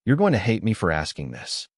You're going to hate me for asking this.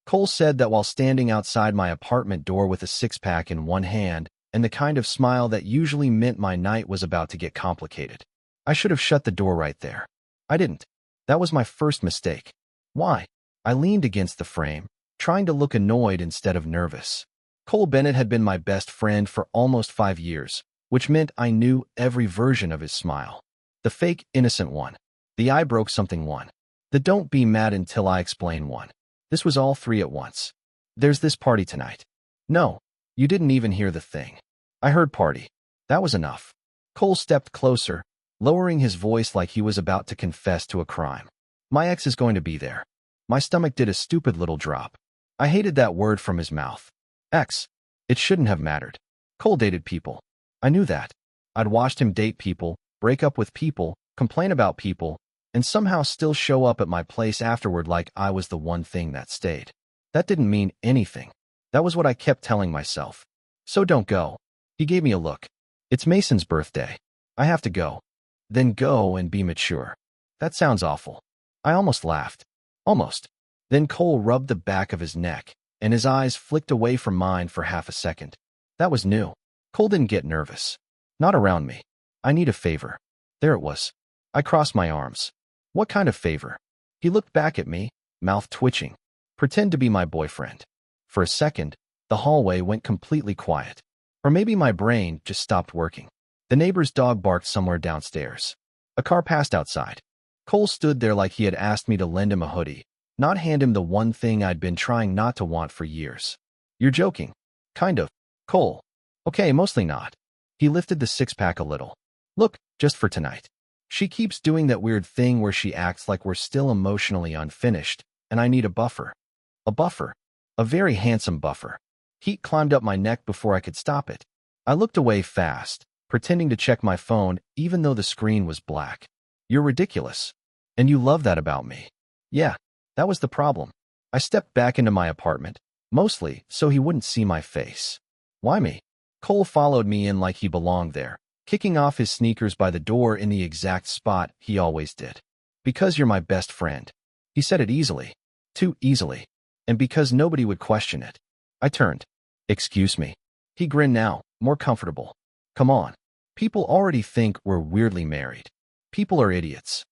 Cole said that while standing outside my apartment door with a six-pack in one hand and the kind of smile that usually meant my night was about to get complicated. I should have shut the door right there. I didn't. That was my first mistake. Why? I leaned against the frame, trying to look annoyed instead of nervous. Cole Bennett had been my best friend for almost 5 years, which meant I knew every version of his smile. The fake, innocent one. The I broke something one. The don't be mad until I explain one. This was all three at once. There's this party tonight. No, you didn't even hear the thing. I heard party. That was enough. Cole stepped closer, lowering his voice like he was about to confess to a crime. My ex is going to be there. My stomach did a stupid little drop. I hated that word from his mouth. Ex. It shouldn't have mattered. Cole dated people. I knew that. I'd watched him date people, break up with people, complain about people, and somehow still show up at my place afterward like I was the one thing that stayed. That didn't mean anything. That was what I kept telling myself. So don't go. He gave me a look. It's Mason's birthday. I have to go. Then go and be mature. That sounds awful. I almost laughed. Almost. Then Cole rubbed the back of his neck, and his eyes flicked away from mine for half a second. That was new. Cole didn't get nervous. Not around me. I need a favor. There it was. I crossed my arms. What kind of favor? He looked back at me, mouth twitching. Pretend to be my boyfriend. For a second, the hallway went completely quiet. Or maybe my brain just stopped working. The neighbor's dog barked somewhere downstairs. A car passed outside. Cole stood there like he had asked me to lend him a hoodie, not hand him the one thing I'd been trying not to want for years. You're joking. Kind of. Cole. Okay, mostly not. He lifted the six-pack a little. Look, just for tonight. She keeps doing that weird thing where she acts like we're still emotionally unfinished, and I need a buffer. A buffer. A very handsome buffer. Heat climbed up my neck before I could stop it. I looked away fast, pretending to check my phone even though the screen was black. You're ridiculous. And you love that about me. Yeah, that was the problem. I stepped back into my apartment, mostly so he wouldn't see my face. Why me? Cole followed me in like he belonged there, kicking off his sneakers by the door in the exact spot he always did. Because you're my best friend. He said it easily. Too easily. And because nobody would question it. I turned. Excuse me. He grinned now, more comfortable. Come on. People already think we're weirdly married. People are idiots.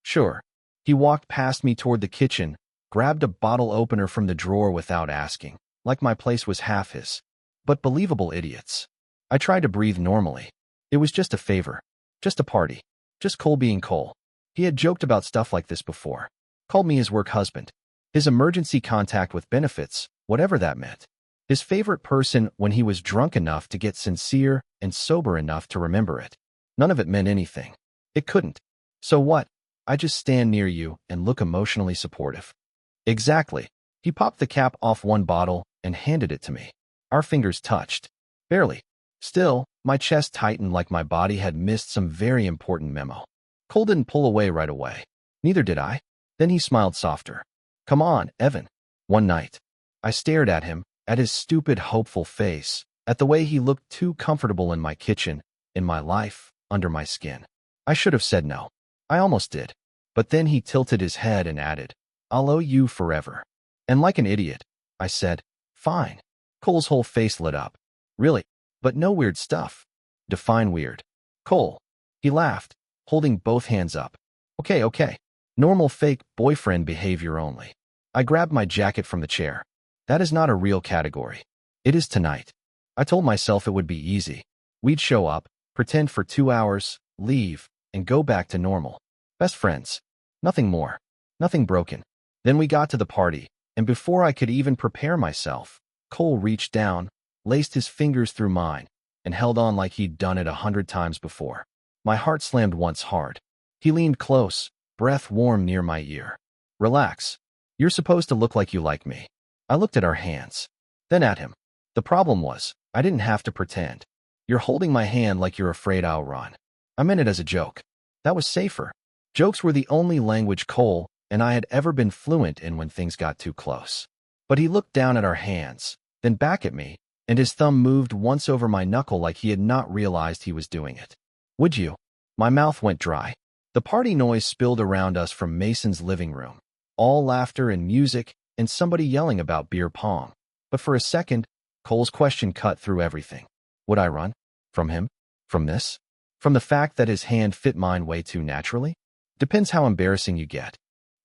Sure. He walked past me toward the kitchen, grabbed a bottle opener from the drawer without asking, like my place was half his. But believable idiots. I tried to breathe normally. It was just a favor. Just a party. Just Cole being Cole. He had joked about stuff like this before. Called me his work husband. His emergency contact with benefits, whatever that meant. His favorite person when he was drunk enough to get sincere and sober enough to remember it. None of it meant anything. It couldn't. So what? I just stand near you and look emotionally supportive. Exactly. He popped the cap off one bottle and handed it to me. Our fingers touched. Barely. Still, my chest tightened like my body had missed some very important memo. Cole didn't pull away right away. Neither did I. Then he smiled softer. Come on, Evan. One night. I stared at him, at his stupid, hopeful face, at the way he looked too comfortable in my kitchen, in my life, under my skin. I should have said no. I almost did. But then he tilted his head and added, I'll owe you forever. And like an idiot, I said, fine. Cole's whole face lit up. Really? But no weird stuff. Define weird. Cole. He laughed, holding both hands up. Okay. Normal fake boyfriend behavior only. I grabbed my jacket from the chair. That is not a real category. It is tonight. I told myself it would be easy. We'd show up, pretend for 2 hours, leave, and go back to normal. Best friends. Nothing more. Nothing broken. Then we got to the party, and before I could even prepare myself, Cole reached down, laced his fingers through mine, and held on like he'd done it 100 times before. My heart slammed once hard. He leaned close, breath warm near my ear. Relax. You're supposed to look like you like me. I looked at our hands, then at him. The problem was, I didn't have to pretend. You're holding my hand like you're afraid I'll run. I meant it as a joke. That was safer. Jokes were the only language Cole and I had ever been fluent in when things got too close. But he looked down at our hands, then back at me, and his thumb moved once over my knuckle like he had not realized he was doing it. Would you? My mouth went dry. The party noise spilled around us from Mason's living room. all laughter and music and somebody yelling about beer pong. But for a second, Cole's question cut through everything. Would I run? From him? From this? From the fact that his hand fit mine way too naturally? Depends how embarrassing you get.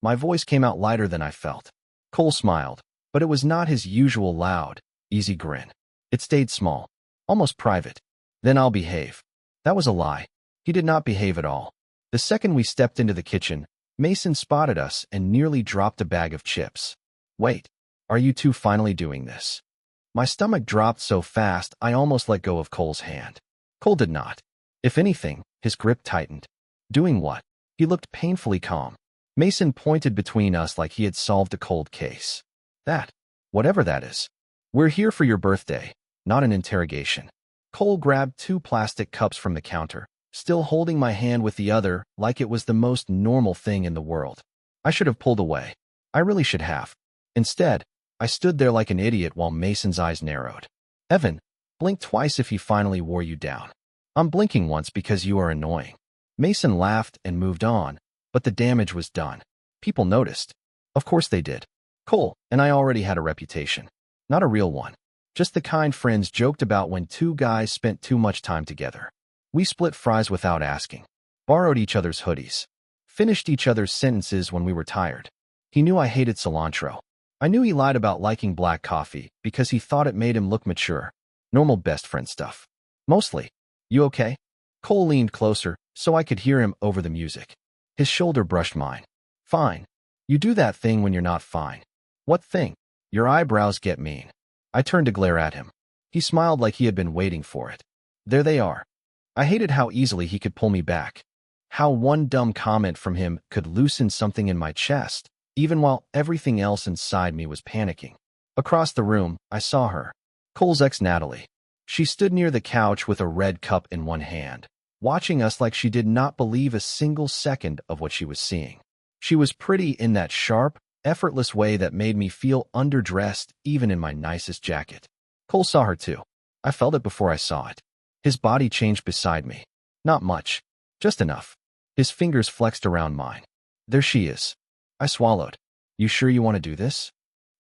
My voice came out lighter than I felt. Cole smiled, but it was not his usual loud, easy grin. It stayed small, almost private. Then I'll behave. That was a lie. He did not behave at all. The second we stepped into the kitchen, Mason spotted us and nearly dropped a bag of chips. Wait, are you two finally doing this? My stomach dropped so fast I almost let go of Cole's hand. Cole did not. If anything, his grip tightened. Doing what? He looked painfully calm. Mason pointed between us like he had solved a cold case. That, whatever that is. We're here for your birthday, not an interrogation. Cole grabbed 2 plastic cups from the counter, still holding my hand with the other like it was the most normal thing in the world. I should have pulled away. I really should have. Instead, I stood there like an idiot while Mason's eyes narrowed. Evan, blink twice if he finally wore you down. I'm blinking once because you are annoying. Mason laughed and moved on, but the damage was done. People noticed. Of course they did. Cole and I already had a reputation. Not a real one. Just the kind friends joked about when 2 guys spent too much time together. We split fries without asking. Borrowed each other's hoodies. Finished each other's sentences when we were tired. He knew I hated cilantro. I knew he lied about liking black coffee because he thought it made him look mature. Normal best friend stuff. Mostly. You okay? Cole leaned closer so I could hear him over the music. His shoulder brushed mine. Fine. You do that thing when you're not fine. What thing? Your eyebrows get mean. I turned to glare at him. He smiled like he had been waiting for it. There they are. I hated how easily he could pull me back. How one dumb comment from him could loosen something in my chest, even while everything else inside me was panicking. Across the room, I saw her. Cole's ex Natalie. She stood near the couch with a red cup in one hand, watching us like she did not believe a single second of what she was seeing. She was pretty in that sharp, effortless way that made me feel underdressed even in my nicest jacket. Cole saw her too. I felt it before I saw it. His body changed beside me. Not much. Just enough. His fingers flexed around mine. There she is. I swallowed. You sure you want to do this?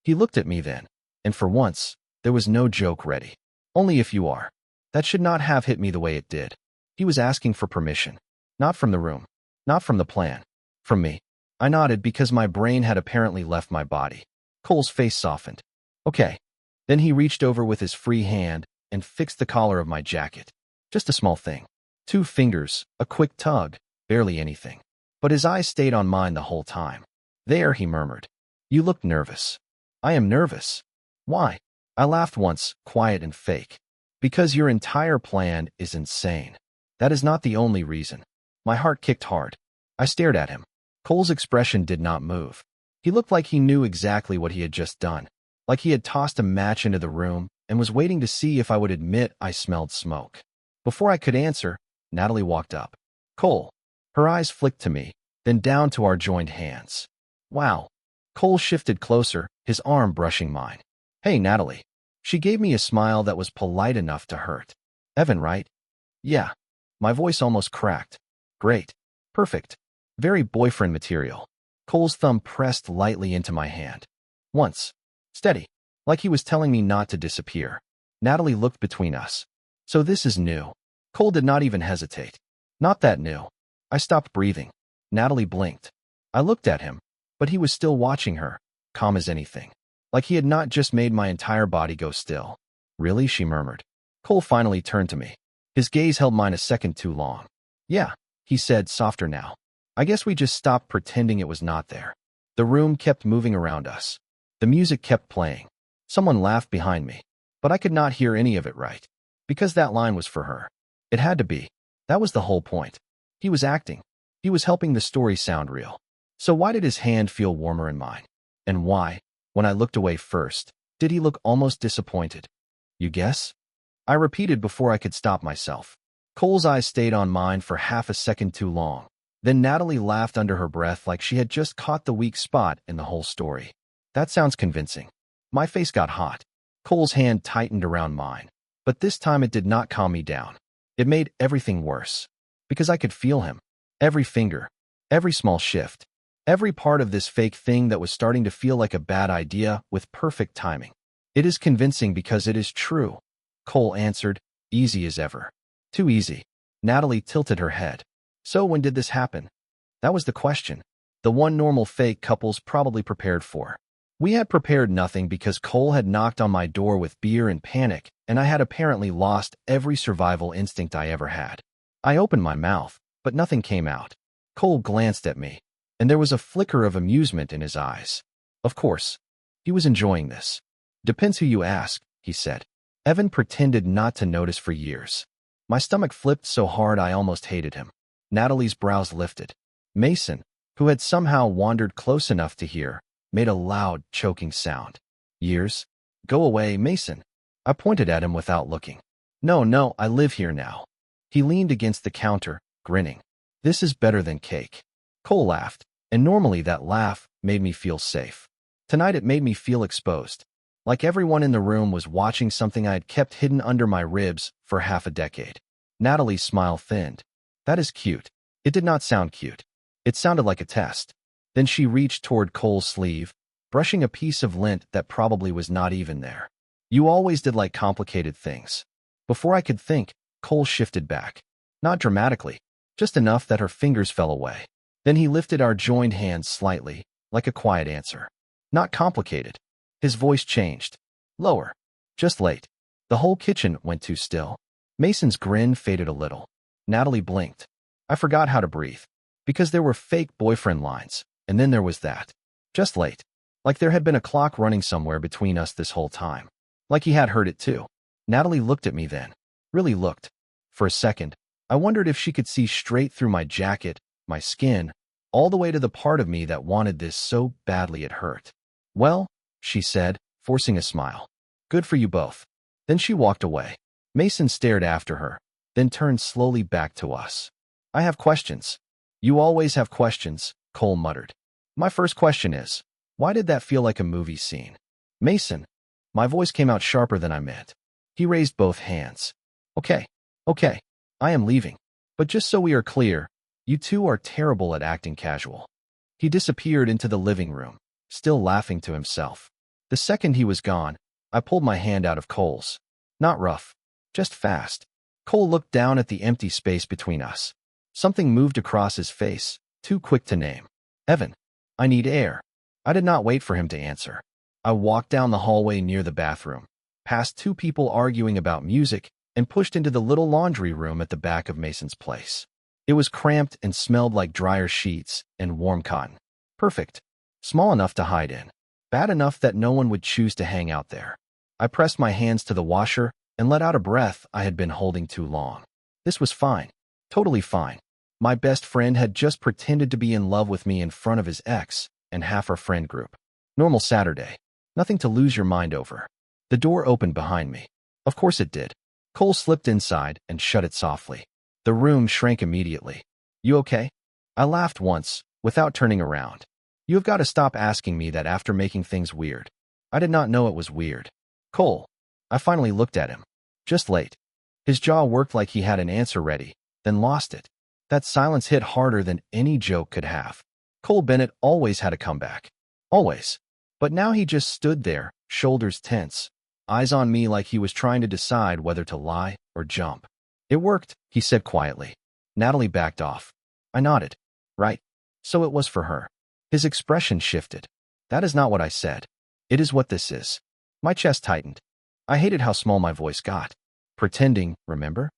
He looked at me then, and for once, there was no joke ready. Only if you are. That should not have hit me the way it did. He was asking for permission. Not from the room. Not from the plan. From me. I nodded because my brain had apparently left my body. Cole's face softened. Okay. Then he reached over with his free hand and fixed the collar of my jacket. Just a small thing. 2 fingers, a quick tug, barely anything. But his eyes stayed on mine the whole time. There, he murmured. You look nervous. I am nervous. Why? I laughed once, quiet and fake. Because your entire plan is insane. That is not the only reason. My heart kicked hard. I stared at him. Cole's expression did not move. He looked like he knew exactly what he had just done. Like he had tossed a match into the room and was waiting to see if I would admit I smelled smoke. Before I could answer, Natalie walked up. Cole. Her eyes flicked to me, then down to our joined hands. Wow. Cole shifted closer, his arm brushing mine. Hey, Natalie. She gave me a smile that was polite enough to hurt. Evan, right? Yeah. My voice almost cracked. Great. Perfect. Very boyfriend material. Cole's thumb pressed lightly into my hand. Once. Steady. Like he was telling me not to disappear. Natalie looked between us. So this is new. Cole did not even hesitate. Not that new. I stopped breathing. Natalie blinked. I looked at him, but he was still watching her, calm as anything. Like he had not just made my entire body go still. Really? She murmured. Cole finally turned to me. His gaze held mine a second too long. Yeah, he said, softer now. I guess we just stopped pretending it was not there. The room kept moving around us. The music kept playing. Someone laughed behind me, but I could not hear any of it right. Because that line was for her. It had to be. That was the whole point. He was acting. He was helping the story sound real. So why did his hand feel warmer in mine? And why, when I looked away first, did he look almost disappointed? You guess? I repeated before I could stop myself. Cole's eyes stayed on mine for half a second too long. Then Natalie laughed under her breath like she had just caught the weak spot in the whole story. That sounds convincing. My face got hot. Cole's hand tightened around mine. But this time it did not calm me down. It made everything worse. Because I could feel him. Every finger. Every small shift. Every part of this fake thing that was starting to feel like a bad idea with perfect timing. It is convincing because it is true, Cole answered, easy as ever. Too easy. Natalie tilted her head. So when did this happen? That was the question. The one normal fake couples probably prepared for. We had prepared nothing because Cole had knocked on my door with beer and panic, and I had apparently lost every survival instinct I ever had. I opened my mouth, but nothing came out. Cole glanced at me, and there was a flicker of amusement in his eyes. Of course, he was enjoying this. Depends who you ask, he said. Evan pretended not to notice for years. My stomach flipped so hard I almost hated him. Natalie's brows lifted. Mason, who had somehow wandered close enough to hear, made a loud, choking sound. Years? Go away, Mason. I pointed at him without looking. No, I live here now. He leaned against the counter, grinning. This is better than cake. Cole laughed, and normally that laugh made me feel safe. Tonight it made me feel exposed. Like everyone in the room was watching something I had kept hidden under my ribs for half a decade. Natalie's smile thinned. That is cute. It did not sound cute. It sounded like a test. Then she reached toward Cole's sleeve, brushing a piece of lint that probably was not even there. You always did like complicated things. Before I could think, Cole shifted back. Not dramatically, just enough that her fingers fell away. Then he lifted our joined hands slightly, like a quiet answer. Not complicated. His voice changed. Lower. Just late. The whole kitchen went too still. Mason's grin faded a little. Natalie blinked. I forgot how to breathe. Because there were fake boyfriend lines, and then there was that. Just late. Like there had been a clock running somewhere between us this whole time. Like he had heard it too. Natalie looked at me then. Really looked. For a second, I wondered if she could see straight through my jacket, my skin, all the way to the part of me that wanted this so badly it hurt. Well, she said, forcing a smile. Good for you both. Then she walked away. Mason stared after her, then turned slowly back to us. I have questions. You always have questions, Cole muttered. My first question is, why did that feel like a movie scene? Mason. My voice came out sharper than I meant. He raised both hands. Okay. I am leaving. But just so we are clear, you two are terrible at acting casual. He disappeared into the living room, still laughing to himself. The second he was gone, I pulled my hand out of Cole's. Not rough, just fast. Cole looked down at the empty space between us. Something moved across his face, too quick to name. Evan, I need air. I did not wait for him to answer. I walked down the hallway near the bathroom, past two people arguing about music, and pushed into the little laundry room at the back of Mason's place. It was cramped and smelled like dryer sheets and warm cotton. Perfect. Small enough to hide in. Bad enough that no one would choose to hang out there. I pressed my hands to the washer and let out a breath I had been holding too long. This was fine. Totally fine. My best friend had just pretended to be in love with me in front of his ex and half our friend group. Normal Saturday. Nothing to lose your mind over. The door opened behind me. Of course it did. Cole slipped inside and shut it softly. The room shrank immediately. You okay? I laughed once, without turning around. You have got to stop asking me that after making things weird. I did not know it was weird. Cole. I finally looked at him. Just late. His jaw worked like he had an answer ready, then lost it. That silence hit harder than any joke could have. Cole Bennett always had a comeback. Always. But now he just stood there, shoulders tense, eyes on me like he was trying to decide whether to lie or jump. It worked, he said quietly. Natalie backed off. I nodded. Right. So it was for her. His expression shifted. That is not what I said. It is what this is. My chest tightened. I hated how small my voice got. Pretending, remember?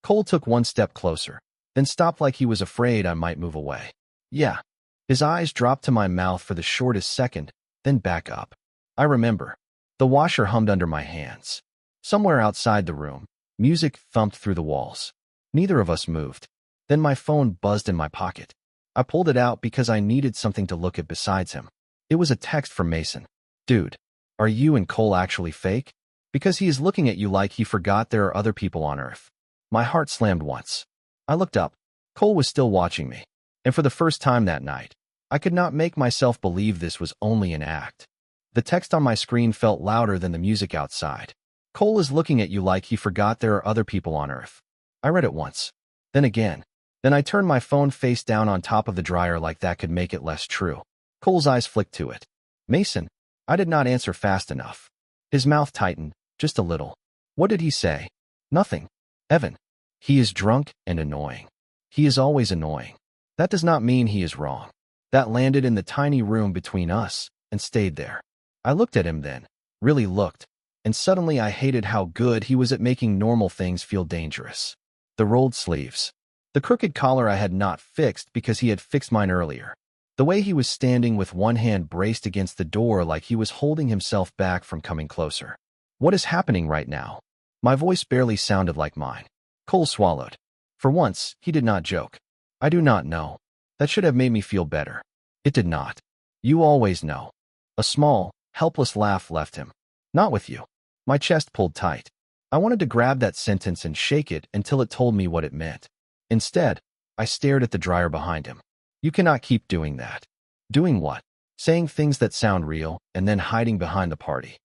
Cole took one step closer, then stopped like he was afraid I might move away. Yeah. His eyes dropped to my mouth for the shortest second, then back up. I remember. The washer hummed under my hands. Somewhere outside the room, music thumped through the walls. Neither of us moved. Then my phone buzzed in my pocket. I pulled it out because I needed something to look at besides him. It was a text from Mason. Dude, are you and Cole actually fake? Because he is looking at you like he forgot there are other people on Earth. My heart slammed once. I looked up. Cole was still watching me. And for the first time that night, I could not make myself believe this was only an act. The text on my screen felt louder than the music outside. Cole is looking at you like he forgot there are other people on Earth. I read it once. Then again. Then I turned my phone face down on top of the dryer like that could make it less true. Cole's eyes flicked to it. Mason. I did not answer fast enough. His mouth tightened, just a little. What did he say? Nothing. Evan. He is drunk and annoying. He is always annoying. That does not mean he is wrong. That landed in the tiny room between us and stayed there. I looked at him then, really looked, and suddenly I hated how good he was at making normal things feel dangerous. The rolled sleeves. The crooked collar I had not fixed because he had fixed mine earlier. The way he was standing with one hand braced against the door like he was holding himself back from coming closer. What is happening right now? My voice barely sounded like mine. Cole swallowed. For once, he did not joke. I do not know. That should have made me feel better. It did not. You always know. A small, helpless laugh left him. Not with you. My chest pulled tight. I wanted to grab that sentence and shake it until it told me what it meant. Instead, I stared at the dryer behind him. You cannot keep doing that. Doing what? Saying things that sound real and then hiding behind the party.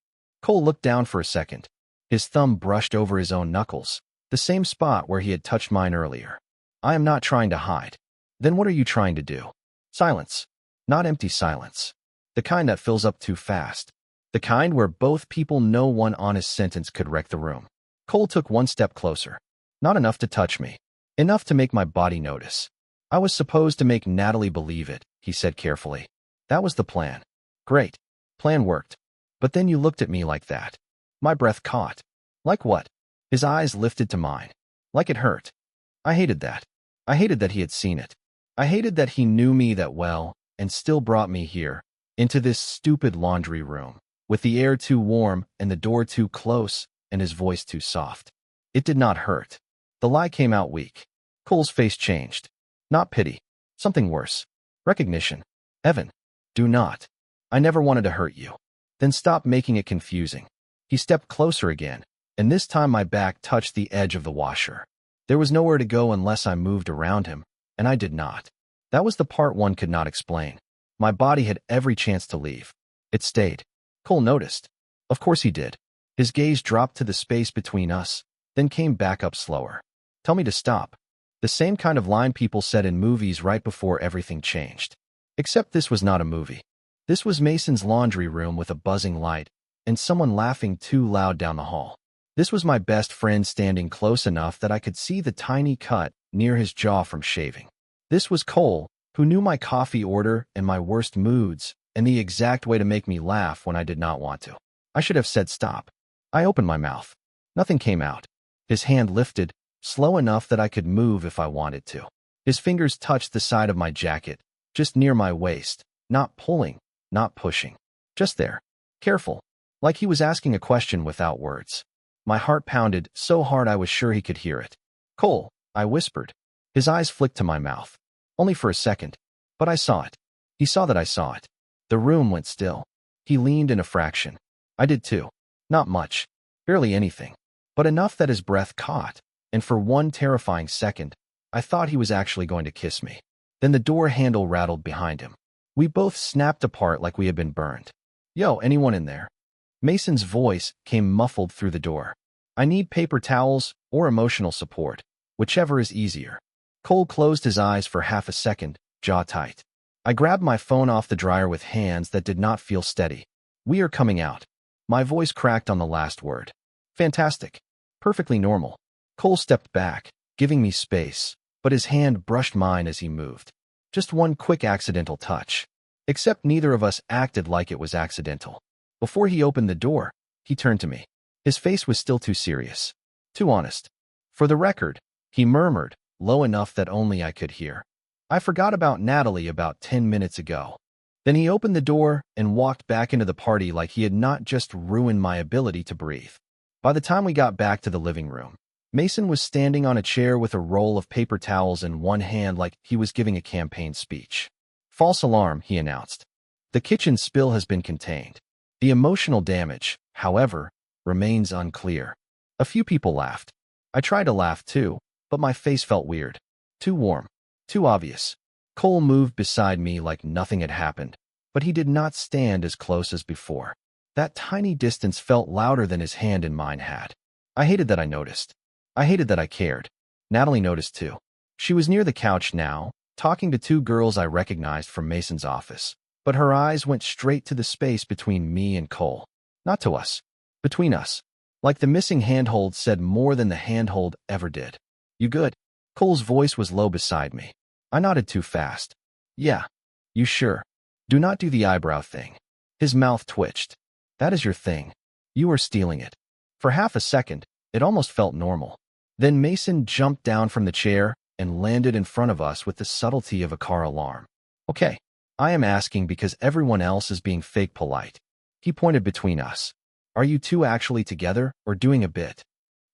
Cole looked down for a second. His thumb brushed over his own knuckles, the same spot where he had touched mine earlier. I am not trying to hide. Then what are you trying to do? Silence. Not empty silence. The kind that fills up too fast. The kind where both people know one honest sentence could wreck the room. Cole took one step closer. Not enough to touch me. Enough to make my body notice. I was supposed to make Natalie believe it, he said carefully. That was the plan. Great. Plan worked. But then you looked at me like that. My breath caught. Like what? His eyes lifted to mine. Like it hurt. I hated that. I hated that he had seen it. I hated that he knew me that well and still brought me here, into this stupid laundry room, with the air too warm and the door too close and his voice too soft. It did not hurt. The lie came out weak. Cole's face changed. Not pity. Something worse. Recognition. Evan. Do not. I never wanted to hurt you. Then stop making it confusing. He stepped closer again, and this time my back touched the edge of the washer. There was nowhere to go unless I moved around him, and I did not. That was the part one could not explain. My body had every chance to leave. It stayed. Cole noticed. Of course he did. His gaze dropped to the space between us, then came back up slower. Tell me to stop. The same kind of line people said in movies right before everything changed. Except this was not a movie. This was Mason's laundry room with a buzzing light and someone laughing too loud down the hall. This was my best friend standing close enough that I could see the tiny cut near his jaw from shaving. This was Cole, who knew my coffee order and my worst moods and the exact way to make me laugh when I did not want to. I should have said stop. I opened my mouth. Nothing came out. His hand lifted, slow enough that I could move if I wanted to. His fingers touched the side of my jacket, just near my waist, not pulling, not pushing. Just there. Careful. Like he was asking a question without words. My heart pounded so hard I was sure he could hear it. Cole, I whispered. His eyes flicked to my mouth. Only for a second. But I saw it. He saw that I saw it. The room went still. He leaned in a fraction. I did too. Not much. Barely anything. But enough that his breath caught. And for one terrifying second, I thought he was actually going to kiss me. Then the door handle rattled behind him. We both snapped apart like we had been burned. Yo, anyone in there? Mason's voice came muffled through the door. I need paper towels or emotional support, whichever is easier. Cole closed his eyes for half a second, jaw tight. I grabbed my phone off the dryer with hands that did not feel steady. We are coming out. My voice cracked on the last word. Fantastic. Perfectly normal. Cole stepped back, giving me space, but his hand brushed mine as he moved. Just one quick accidental touch. Except neither of us acted like it was accidental. Before he opened the door, he turned to me. His face was still too serious. Too honest. For the record, he murmured, low enough that only I could hear. I forgot about Natalie about 10 minutes ago. Then he opened the door and walked back into the party like he had not just ruined my ability to breathe. By the time we got back to the living room, Mason was standing on a chair with a roll of paper towels in one hand like he was giving a campaign speech. False alarm, he announced. The kitchen spill has been contained. The emotional damage, however, remains unclear. A few people laughed. I tried to laugh too, but my face felt weird. Too warm. Too obvious. Cole moved beside me like nothing had happened, but he did not stand as close as before. That tiny distance felt louder than his hand in mine had. I hated that I noticed. I hated that I cared. Natalie noticed too. She was near the couch now, talking to two girls I recognized from Mason's office. But her eyes went straight to the space between me and Cole. Not to us. Between us. Like the missing handhold said more than the handhold ever did. You good? Cole's voice was low beside me. I nodded too fast. Yeah. You sure? Do not do the eyebrow thing. His mouth twitched. That is your thing. You are stealing it. For half a second, it almost felt normal. Then Mason jumped down from the chair and landed in front of us with the subtlety of a car alarm. Okay, I am asking because everyone else is being fake polite. He pointed between us. Are you two actually together or doing a bit?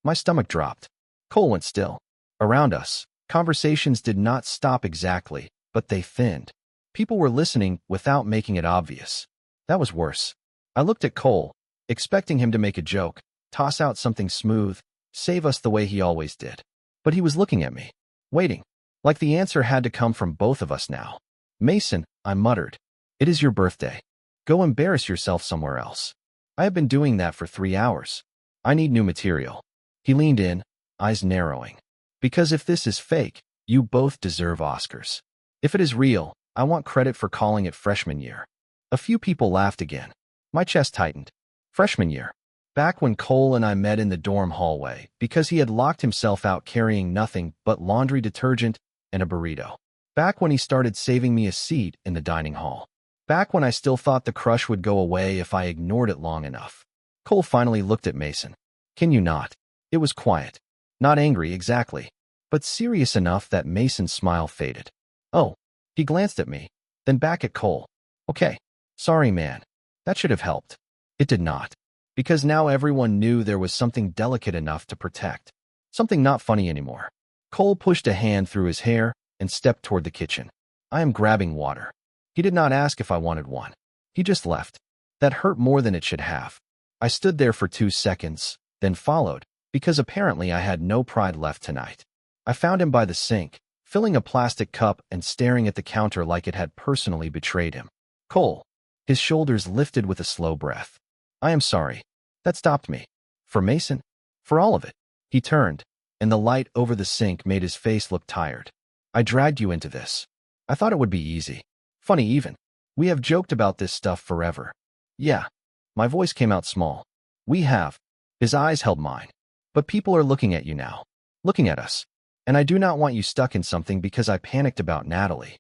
My stomach dropped. Cole went still. Around us, conversations did not stop exactly, but they thinned. People were listening without making it obvious. That was worse. I looked at Cole, expecting him to make a joke, toss out something smooth, save us the way he always did. But he was looking at me, waiting, like the answer had to come from both of us now. Mason, I muttered. It is your birthday. Go embarrass yourself somewhere else. I have been doing that for 3 hours. I need new material. He leaned in, eyes narrowing. Because if this is fake, you both deserve Oscars. If it is real, I want credit for calling it freshman year. A few people laughed again. My chest tightened. Freshman year. Back when Cole and I met in the dorm hallway because he had locked himself out carrying nothing but laundry detergent and a burrito. Back when he started saving me a seat in the dining hall. Back when I still thought the crush would go away if I ignored it long enough. Cole finally looked at Mason. Can you not? It was quiet. Not angry exactly, but serious enough that Mason's smile faded. Oh, he glanced at me, then back at Cole. Okay, sorry man. That should have helped. It did not. Because now everyone knew there was something delicate enough to protect. Something not funny anymore. Cole pushed a hand through his hair and stepped toward the kitchen. I am grabbing water. He did not ask if I wanted one. He just left. That hurt more than it should have. I stood there for 2 seconds, then followed, because apparently I had no pride left tonight. I found him by the sink, filling a plastic cup and staring at the counter like it had personally betrayed him. Cole. His shoulders lifted with a slow breath. I am sorry. That stopped me. For Mason? For all of it. He turned, and the light over the sink made his face look tired. I dragged you into this. I thought it would be easy. Funny even. We have joked about this stuff forever. Yeah. My voice came out small. We have. His eyes held mine. But people are looking at you now. Looking at us. And I do not want you stuck in something because I panicked about Natalie.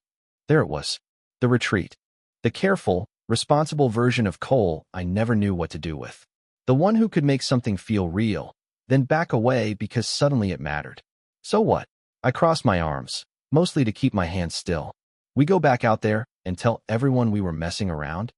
There it was. The retreat. The careful, responsible version of Cole I never knew what to do with. The one who could make something feel real, then back away because suddenly it mattered. So what? I crossed my arms, mostly to keep my hands still. We go back out there and tell everyone we were messing around?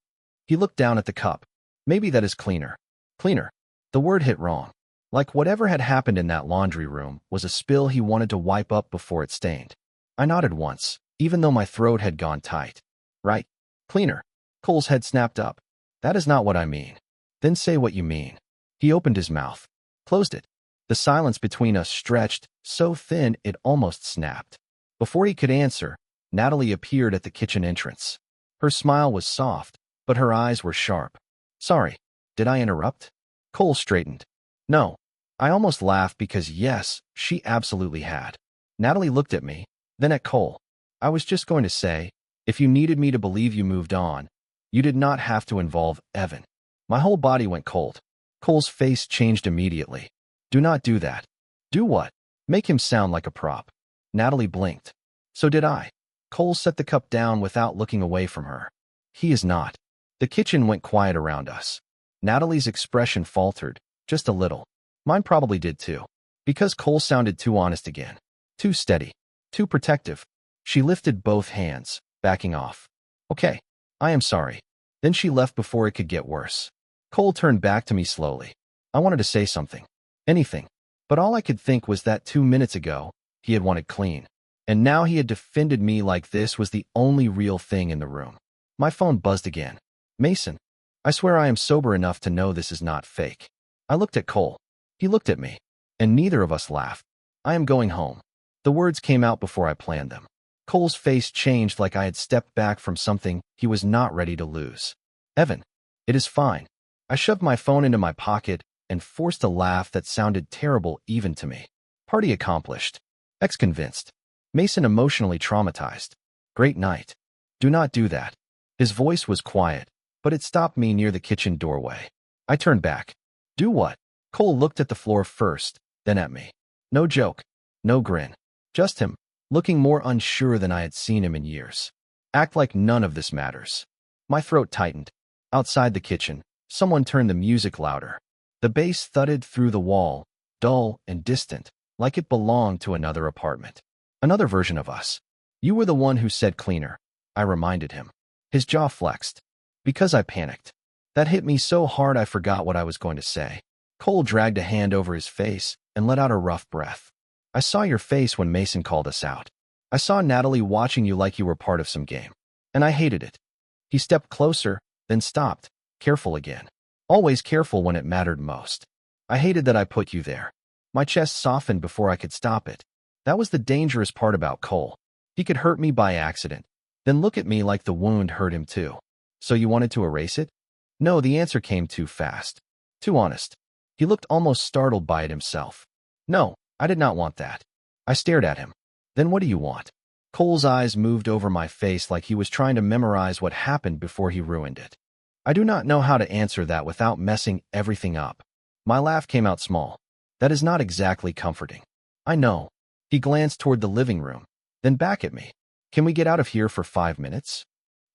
He looked down at the cup. Maybe that is cleaner. Cleaner. The word hit wrong. Like whatever had happened in that laundry room was a spill he wanted to wipe up before it stained. I nodded once, even though my throat had gone tight. Right. Cleaner. Cole's head snapped up. That is not what I mean. Then say what you mean. He opened his mouth. Closed it. The silence between us stretched, so thin it almost snapped. Before he could answer, Natalie appeared at the kitchen entrance. Her smile was soft, but her eyes were sharp. Sorry, did I interrupt? Cole straightened. No. I almost laughed because yes, she absolutely had. Natalie looked at me, then at Cole. I was just going to say, if you needed me to believe you moved on, you did not have to involve Evan. My whole body went cold. Cole's face changed immediately. Do not do that. Do what? Make him sound like a prop. Natalie blinked. So did I. Cole set the cup down without looking away from her. He is not. The kitchen went quiet around us. Natalie's expression faltered, just a little. Mine probably did too. Because Cole sounded too honest again. Too steady. Too protective. She lifted both hands, backing off. Okay. I am sorry. Then she left before it could get worse. Cole turned back to me slowly. I wanted to say something. Anything. But all I could think was that 2 minutes ago, he had wanted clean. And now he had defended me like this was the only real thing in the room. My phone buzzed again. Mason. I swear I am sober enough to know this is not fake. I looked at Cole. He looked at me. And neither of us laughed. I am going home. The words came out before I planned them. Cole's face changed like I had stepped back from something he was not ready to lose. Evan. It is fine. I shoved my phone into my pocket and forced a laugh that sounded terrible even to me. Party accomplished. Ex-convinced. Mason emotionally traumatized. Great night. Do not do that. His voice was quiet, but it stopped me near the kitchen doorway. I turned back. Do what? Cole looked at the floor first, then at me. No joke. No grin. Just him, looking more unsure than I had seen him in years. Act like none of this matters. My throat tightened. Outside the kitchen, someone turned the music louder. The bass thudded through the wall, dull and distant, like it belonged to another apartment. Another version of us. You were the one who said cleaner, I reminded him. His jaw flexed. Because I panicked. That hit me so hard I forgot what I was going to say. Cole dragged a hand over his face and let out a rough breath. I saw your face when Mason called us out. I saw Natalie watching you like you were part of some game. And I hated it. He stepped closer, then stopped, careful again. Always careful when it mattered most. I hated that I put you there. My chest softened before I could stop it. That was the dangerous part about Cole. He could hurt me by accident, then look at me like the wound hurt him too. So you wanted to erase it? No, the answer came too fast. Too honest. He looked almost startled by it himself. No, I did not want that. I stared at him. Then what do you want? Cole's eyes moved over my face like he was trying to memorize what happened before he ruined it. I do not know how to answer that without messing everything up. My laugh came out small. That is not exactly comforting. I know. He glanced toward the living room, then back at me. Can we get out of here for 5 minutes?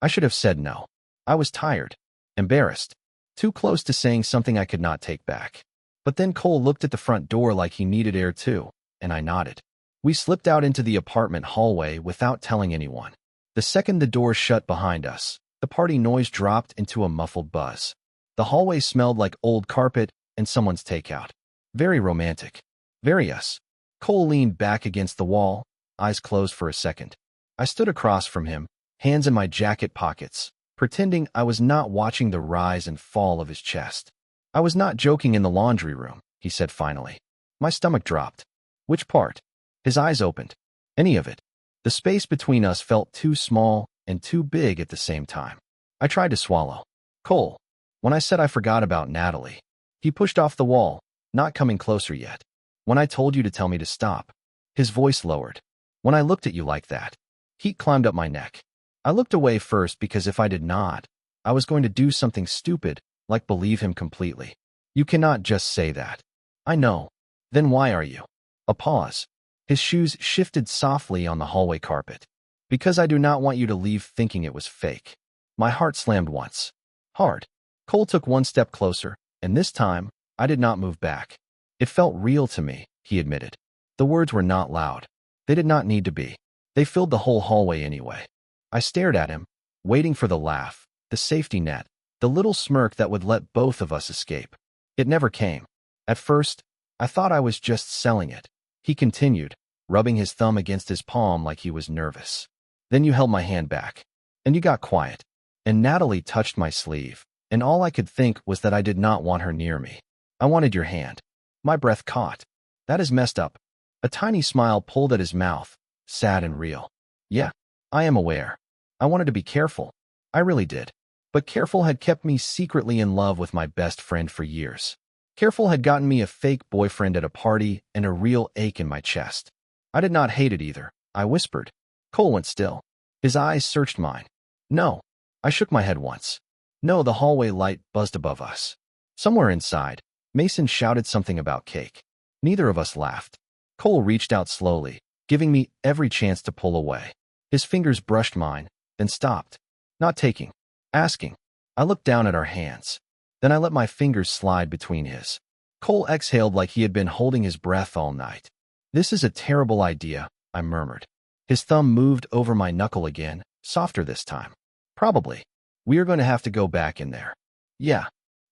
I should have said no. I was tired, embarrassed, too close to saying something I could not take back. But then Cole looked at the front door like he needed air too, and I nodded. We slipped out into the apartment hallway without telling anyone. The second the door shut behind us, the party noise dropped into a muffled buzz. The hallway smelled like old carpet and someone's takeout. Very romantic. Very us. Cole leaned back against the wall, eyes closed for a second. I stood across from him, hands in my jacket pockets, pretending I was not watching the rise and fall of his chest. I was not joking in the laundry room, he said finally. My stomach dropped. Which part? His eyes opened. Any of it. The space between us felt too small and too big at the same time. I tried to swallow. Cole, when I said I forgot about Natalie, he pushed off the wall, not coming closer yet. When I told you to tell me to stop. His voice lowered. When I looked at you like that. Heat climbed up my neck. I looked away first because if I did not, I was going to do something stupid, like believe him completely. You cannot just say that. I know. Then why are you? A pause. His shoes shifted softly on the hallway carpet. Because I do not want you to leave thinking it was fake. My heart slammed once. Hard. Cole took one step closer, and this time, I did not move back. It felt real to me, he admitted. The words were not loud. They did not need to be. They filled the whole hallway anyway. I stared at him, waiting for the laugh, the safety net, the little smirk that would let both of us escape. It never came. At first, I thought I was just selling it. He continued, rubbing his thumb against his palm like he was nervous. Then you held my hand back. And you got quiet. And Natalie touched my sleeve. And all I could think was that I did not want her near me. I wanted your hand. My breath caught. That is messed up. A tiny smile pulled at his mouth, sad and real. Yeah, I am aware. I wanted to be careful. I really did. But careful had kept me secretly in love with my best friend for years. Careful had gotten me a fake boyfriend at a party and a real ache in my chest. I did not hate it either. I whispered. Cole went still. His eyes searched mine. No. I shook my head once. No, the hallway light buzzed above us. Somewhere inside, Mason shouted something about cake. Neither of us laughed. Cole reached out slowly, giving me every chance to pull away. His fingers brushed mine, then stopped. Not taking. Asking. I looked down at our hands. Then I let my fingers slide between his. Cole exhaled like he had been holding his breath all night. This is a terrible idea, I murmured. His thumb moved over my knuckle again, softer this time. Probably. We are going to have to go back in there. Yeah.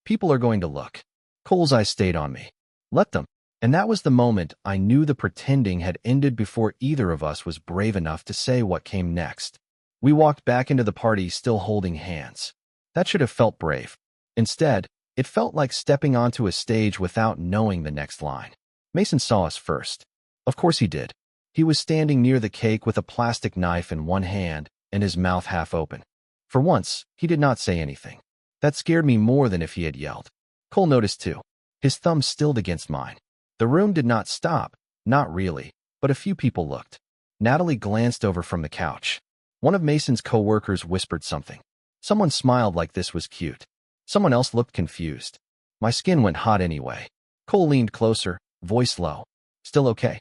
People are going to look. Cole's eyes stayed on me. Let them. And that was the moment I knew the pretending had ended before either of us was brave enough to say what came next. We walked back into the party still holding hands. That should have felt brave. Instead, it felt like stepping onto a stage without knowing the next line. Mason saw us first. Of course he did. He was standing near the cake with a plastic knife in one hand and his mouth half open. For once, he did not say anything. That scared me more than if he had yelled. Cole noticed too. His thumb stilled against mine. The room did not stop, not really, but a few people looked. Natalie glanced over from the couch. One of Mason's co-workers whispered something. Someone smiled like this was cute. Someone else looked confused. My skin went hot anyway. Cole leaned closer, voice low. Still okay?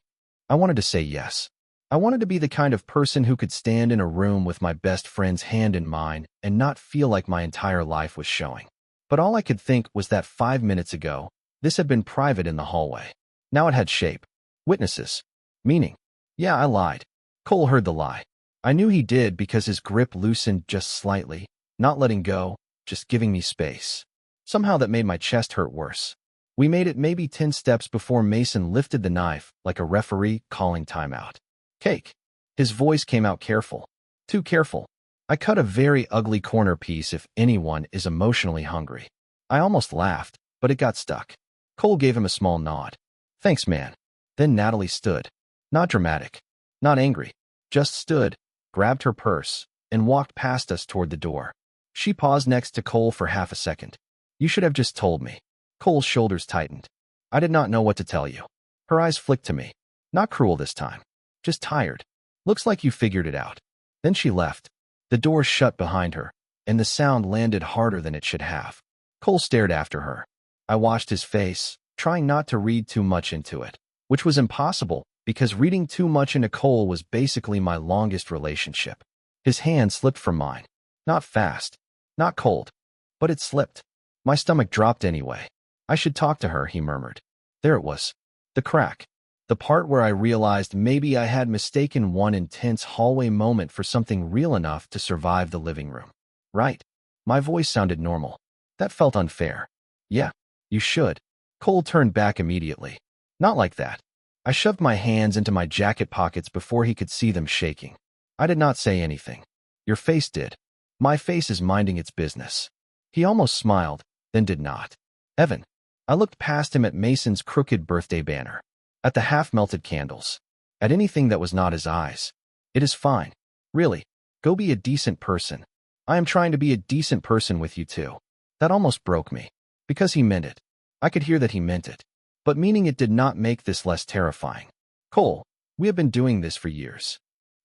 I wanted to say yes. I wanted to be the kind of person who could stand in a room with my best friend's hand in mine and not feel like my entire life was showing. But all I could think was that 5 minutes ago, this had been private in the hallway. Now it had shape. Witnesses. Meaning. Yeah, I lied. Cole heard the lie. I knew he did because his grip loosened just slightly, not letting go, just giving me space. Somehow that made my chest hurt worse. We made it maybe 10 steps before Mason lifted the knife like a referee calling timeout. Cake. His voice came out careful. Too careful. I cut a very ugly corner piece if anyone is emotionally hungry. I almost laughed, but it got stuck. Cole gave him a small nod. Thanks, man. Then Natalie stood. Not dramatic. Not angry. Just stood, grabbed her purse, and walked past us toward the door. She paused next to Cole for half a second. You should have just told me. Cole's shoulders tightened. I did not know what to tell you. Her eyes flicked to me. Not cruel this time. Just tired. Looks like you figured it out. Then she left. The door shut behind her, and the sound landed harder than it should have. Cole stared after her. I watched his face, trying not to read too much into it, which was impossible because reading too much into Cole was basically my longest relationship. His hand slipped from mine. Not fast. Not cold. But it slipped. My stomach dropped anyway. I should talk to her, he murmured. There it was. The crack. The part where I realized maybe I had mistaken one intense hallway moment for something real enough to survive the living room. Right. My voice sounded normal. That felt unfair. Yeah, you should. Cole turned back immediately. Not like that. I shoved my hands into my jacket pockets before he could see them shaking. I did not say anything. Your face did. My face is minding its business. He almost smiled, then did not. Evan. I looked past him at Mason's crooked birthday banner. At the half-melted candles. At anything that was not his eyes. It is fine. Really. Go be a decent person. I am trying to be a decent person with you too. That almost broke me. Because he meant it. I could hear that he meant it. But meaning it did not make this less terrifying. Cole, we have been doing this for years.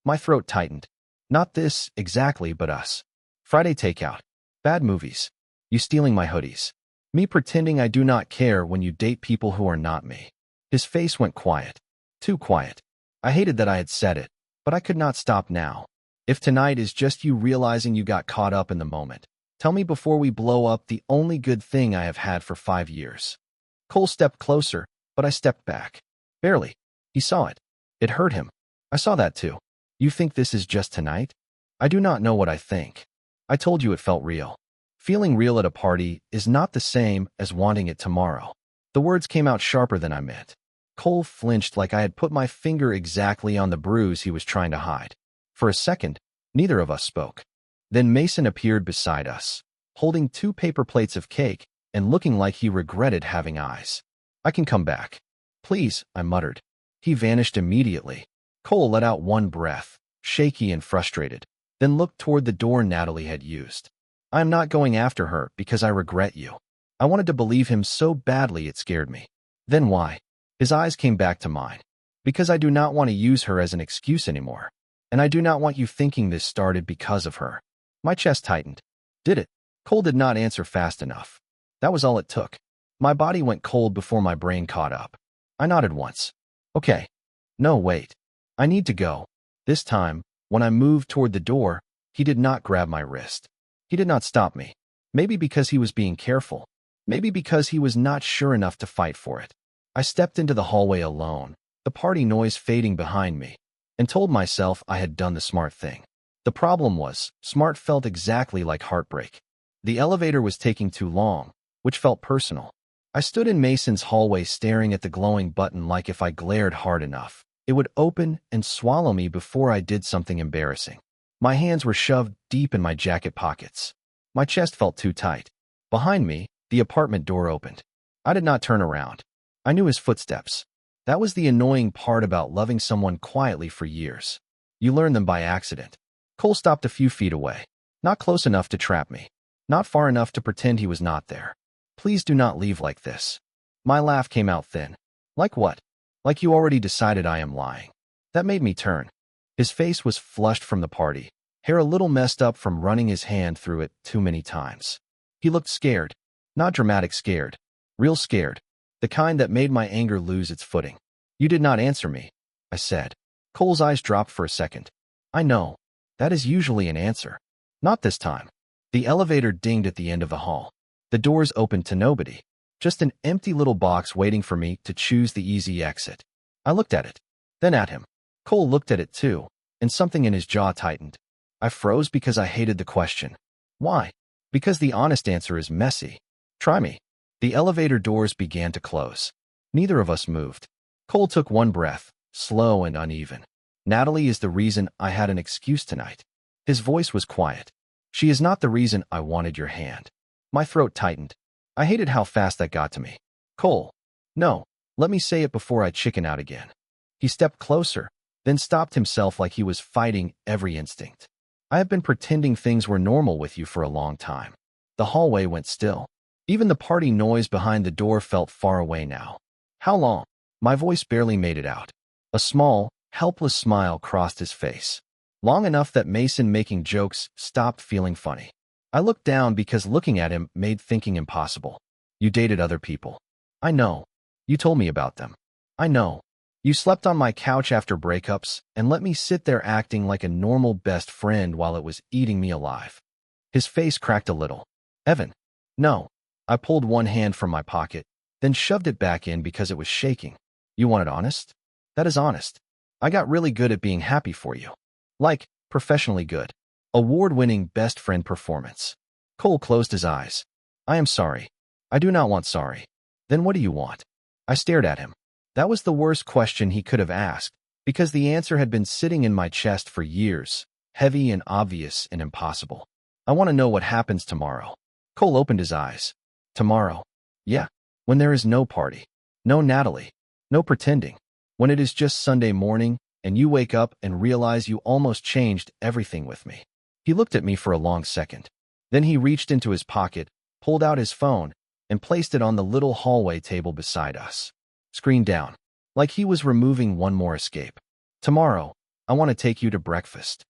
My throat tightened. Not this, exactly, but us. Friday takeout. Bad movies. You stealing my hoodies. Me pretending I do not care when you date people who are not me. His face went quiet. Too quiet. I hated that I had said it, but I could not stop now. If tonight is just you realizing you got caught up in the moment, tell me before we blow up the only good thing I have had for 5 years. Cole stepped closer, but I stepped back. Barely. He saw it. It hurt him. I saw that too. You think this is just tonight? I do not know what I think. I told you it felt real. Feeling real at a party is not the same as wanting it tomorrow. The words came out sharper than I meant. Cole flinched like I had put my finger exactly on the bruise he was trying to hide. For a second, neither of us spoke. Then Mason appeared beside us, holding 2 paper plates of cake and looking like he regretted having eyes. I can come back. Please, I muttered. He vanished immediately. Cole let out one breath, shaky and frustrated, then looked toward the door Natalie had used. I am not going after her because I regret you. I wanted to believe him so badly it scared me. Then why? His eyes came back to mine. Because I do not want to use her as an excuse anymore. And I do not want you thinking this started because of her. My chest tightened. Did it? Cole did not answer fast enough. That was all it took. My body went cold before my brain caught up. I nodded once. Okay. No, wait. I need to go. This time, when I moved toward the door, he did not grab my wrist. He did not stop me. Maybe because he was being careful. Maybe because he was not sure enough to fight for it. I stepped into the hallway alone, the party noise fading behind me, and told myself I had done the smart thing. The problem was, smart felt exactly like heartbreak. The elevator was taking too long, which felt personal. I stood in Mason's hallway staring at the glowing button like if I glared hard enough, it would open and swallow me before I did something embarrassing. My hands were shoved deep in my jacket pockets. My chest felt too tight. Behind me, the apartment door opened. I did not turn around. I knew his footsteps. That was the annoying part about loving someone quietly for years. You learn them by accident. Cole stopped a few feet away. Not close enough to trap me. Not far enough to pretend he was not there. Please do not leave like this. My laugh came out thin. Like what? Like you already decided I am lying. That made me turn. His face was flushed from the party, hair a little messed up from running his hand through it too many times. He looked scared, not dramatic scared, real scared, the kind that made my anger lose its footing. "You did not answer me," I said. Cole's eyes dropped for a second. "I know. That is usually an answer. Not this time." The elevator dinged at the end of the hall. The doors opened to nobody. Just an empty little box waiting for me to choose the easy exit. I looked at it, then at him. Cole looked at it too, and something in his jaw tightened. I froze because I hated the question. Why? Because the honest answer is messy. Try me. The elevator doors began to close. Neither of us moved. Cole took one breath, slow and uneven. "Natalie is the reason I had an excuse tonight." His voice was quiet. "She is not the reason I wanted your hand." My throat tightened. I hated how fast that got to me. "Cole, no, let me say it before I chicken out again." He stepped closer, then stopped himself like he was fighting every instinct. "I have been pretending things were normal with you for a long time." The hallway went still. Even the party noise behind the door felt far away now. "How long?" My voice barely made it out. A small, helpless smile crossed his face. Long enough that Mason making jokes stopped feeling funny. I looked down because looking at him made thinking impossible. "You dated other people." "I know. You told me about them." "I know. You slept on my couch after breakups and let me sit there acting like a normal best friend while it was eating me alive." His face cracked a little. "Evan." "No." I pulled one hand from my pocket, then shoved it back in because it was shaking. "You want it honest?" "That is honest. I got really good at being happy for you. Like, professionally good. Award-winning best friend performance." Cole closed his eyes. "I am sorry. I do not want sorry." "Then what do you want?" I stared at him. That was the worst question he could have asked, because the answer had been sitting in my chest for years, heavy and obvious and impossible. "I want to know what happens tomorrow." Cole opened his eyes. "Tomorrow?" "Yeah. When there is no party. No Natalie. No pretending. When it is just Sunday morning, and you wake up and realize you almost changed everything with me." He looked at me for a long second. Then he reached into his pocket, pulled out his phone, and placed it on the little hallway table beside us. Screen down, like he was removing one more escape. "Tomorrow, I want to take you to breakfast."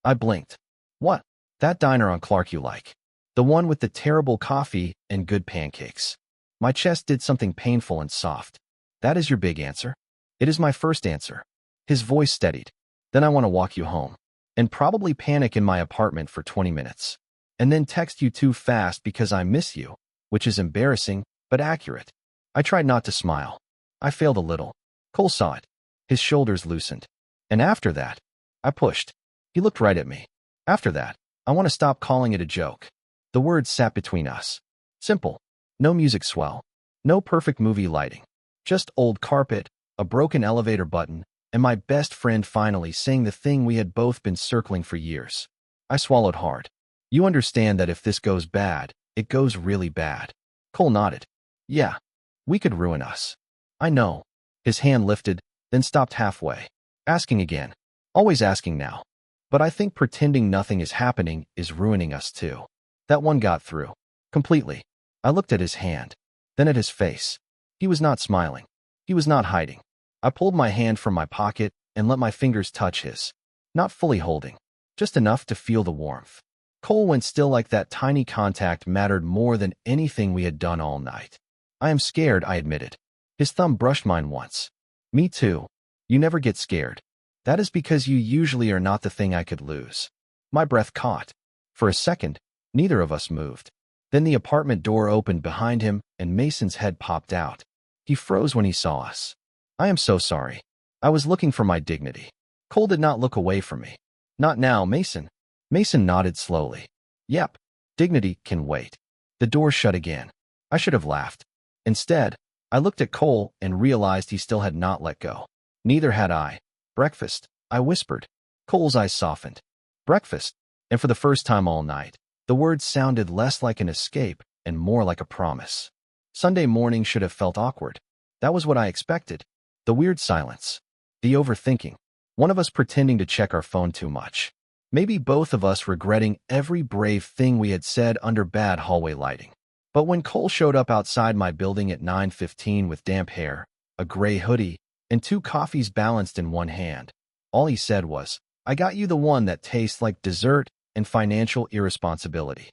I blinked. "What?" "That diner on Clark you like. The one with the terrible coffee and good pancakes." My chest did something painful and soft. "That is your big answer?" "It is my first answer." His voice steadied. "Then I want to walk you home. And probably panic in my apartment for 20 minutes. And then text you too fast because I miss you, which is embarrassing, but accurate." I tried not to smile. I failed a little. Cole saw it. His shoulders loosened. "And after that?" I pushed. He looked right at me. "After that, I want to stop calling it a joke." The words sat between us. Simple. No music swell. No perfect movie lighting. Just old carpet, a broken elevator button, and my best friend finally saying the thing we had both been circling for years. I swallowed hard. "You understand that if this goes bad, it goes really bad." Cole nodded. "Yeah. We could ruin us." "I know." His hand lifted, then stopped halfway. Asking again. Always asking now. "But I think pretending nothing is happening is ruining us too." That one got through. Completely. I looked at his hand, then at his face. He was not smiling. He was not hiding. I pulled my hand from my pocket and let my fingers touch his. Not fully holding, just enough to feel the warmth. Cole went still like that tiny contact mattered more than anything we had done all night. "I am scared," I admitted. His thumb brushed mine once. "Me too. You never get scared. That is because you usually are not the thing I could lose." My breath caught. For a second, neither of us moved. Then the apartment door opened behind him and Mason's head popped out. He froze when he saw us. "I am so sorry. I was looking for my dignity." Cole did not look away from me. "Not now, Mason." Mason nodded slowly. "Yep. Dignity can wait." The door shut again. I should have laughed. Instead, I looked at Cole and realized he still had not let go. Neither had I. "Breakfast," I whispered. Cole's eyes softened. "Breakfast." And for the first time all night, the words sounded less like an escape and more like a promise. Sunday morning should have felt awkward. That was what I expected. The weird silence. The overthinking. One of us pretending to check our phone too much. Maybe both of us regretting every brave thing we had said under bad hallway lighting. But when Cole showed up outside my building at 9:15 with damp hair, a gray hoodie, and two coffees balanced in one hand, all he said was, I got you the one that tastes like dessert and financial irresponsibility.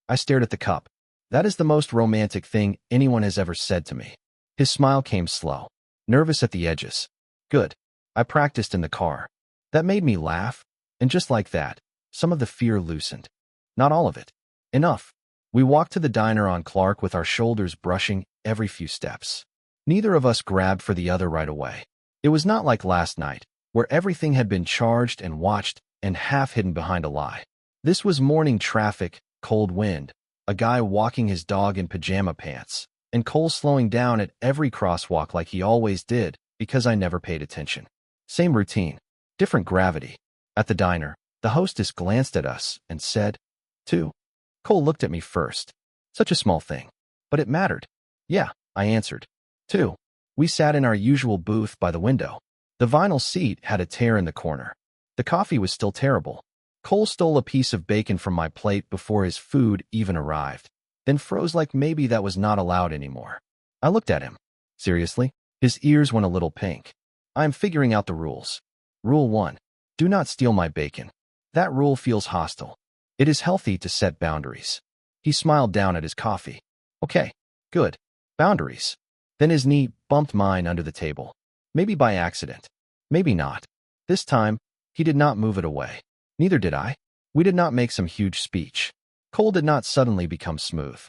I stared at the cup. That is the most romantic thing anyone has ever said to me. His smile came slow, nervous at the edges. Good. I practiced in the car. That made me laugh, and just like that, some of the fear loosened. Not all of it. Enough. We walked to the diner on Clark with our shoulders brushing every few steps. Neither of us grabbed for the other right away. It was not like last night, where everything had been charged and watched and half hidden behind a lie. This was morning traffic, cold wind, a guy walking his dog in pajama pants, and Cole slowing down at every crosswalk like he always did because I never paid attention. Same routine, different gravity. At the diner, the hostess glanced at us and said, "Two." Cole looked at me first. Such a small thing. But it mattered. "Yeah," I answered. "Two." We sat in our usual booth by the window. The vinyl seat had a tear in the corner. The coffee was still terrible. Cole stole a piece of bacon from my plate before his food even arrived, then froze like maybe that was not allowed anymore. I looked at him. Seriously? His ears went a little pink. I am figuring out the rules. Rule 1. Do not steal my bacon. That rule feels hostile. It is healthy to set boundaries. He smiled down at his coffee. Okay, good. Boundaries. Then his knee bumped mine under the table. Maybe by accident. Maybe not. This time, he did not move it away. Neither did I. We did not make some huge speech. Cole did not suddenly become smooth.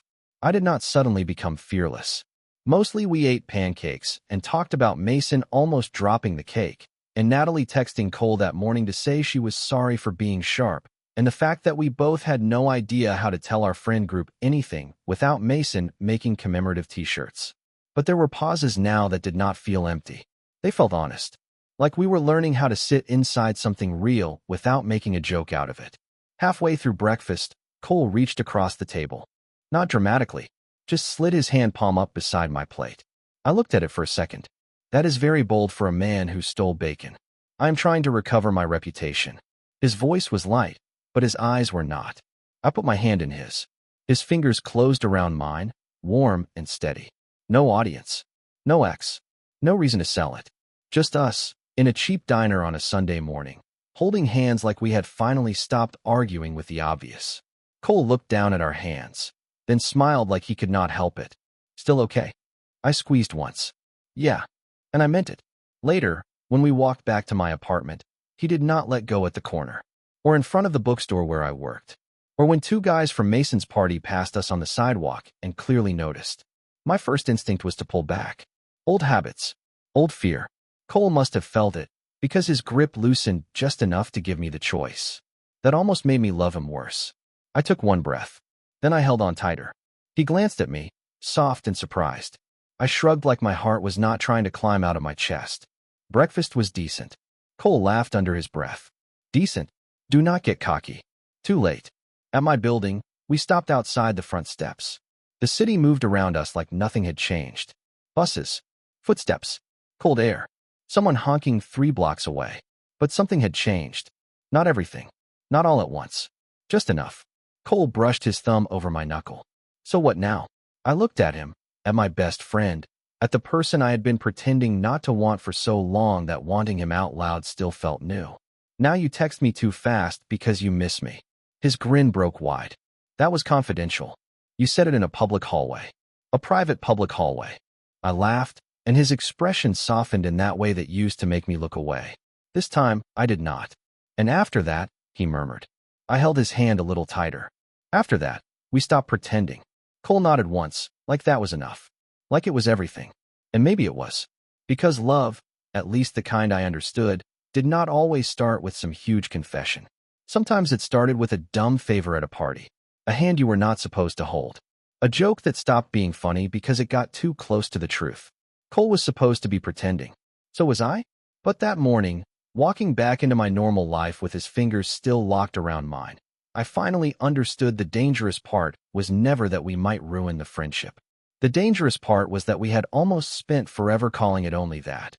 I did not suddenly become fearless. Mostly we ate pancakes and talked about Mason almost dropping the cake, and Natalie texting Cole that morning to say she was sorry for being sharp, and the fact that we both had no idea how to tell our friend group anything without Mason making commemorative t-shirts. But there were pauses now that did not feel empty. They felt honest. Like we were learning how to sit inside something real without making a joke out of it. Halfway through breakfast, Cole reached across the table. Not dramatically, just slid his hand palm up beside my plate. I looked at it for a second. That is very bold for a man who stole bacon. I am trying to recover my reputation. His voice was light, but his eyes were not. I put my hand in his. His fingers closed around mine, warm and steady. No audience. No X. No reason to sell it. Just us, in a cheap diner on a Sunday morning, holding hands like we had finally stopped arguing with the obvious. Cole looked down at our hands, then smiled like he could not help it. Still okay? I squeezed once. Yeah, and I meant it. Later, when we walked back to my apartment, he did not let go at the corner, or in front of the bookstore where I worked, or when two guys from Mason's party passed us on the sidewalk and clearly noticed. My first instinct was to pull back. Old habits. Old fear. Cole must have felt it, because his grip loosened just enough to give me the choice. That almost made me love him worse. I took one breath. Then I held on tighter. He glanced at me, soft and surprised. I shrugged like my heart was not trying to climb out of my chest. Breakfast was decent. Cole laughed under his breath. Decent? Do not get cocky. Too late. At my building, we stopped outside the front steps. The city moved around us like nothing had changed. Buses. Footsteps. Cold air. Someone honking 3 blocks away. But something had changed. Not everything. Not all at once. Just enough. Cole brushed his thumb over my knuckle. So what now? I looked at him, at my best friend, at the person I had been pretending not to want for so long that wanting him out loud still felt new. Now you text me too fast because you miss me. His grin broke wide. That was confidential. You said it in a public hallway. A private public hallway. I laughed, and his expression softened in that way that used to make me look away. This time, I did not. And after that, he murmured. I held his hand a little tighter. After that, we stopped pretending. Cole nodded once, like that was enough. Like it was everything. And maybe it was. Because love, at least the kind I understood, did not always start with some huge confession. Sometimes it started with a dumb favor at a party. A hand you were not supposed to hold. A joke that stopped being funny because it got too close to the truth. Cole was supposed to be pretending. So was I? But that morning, walking back into my normal life with his fingers still locked around mine, I finally understood the dangerous part was never that we might ruin the friendship. The dangerous part was that we had almost spent forever calling it only that.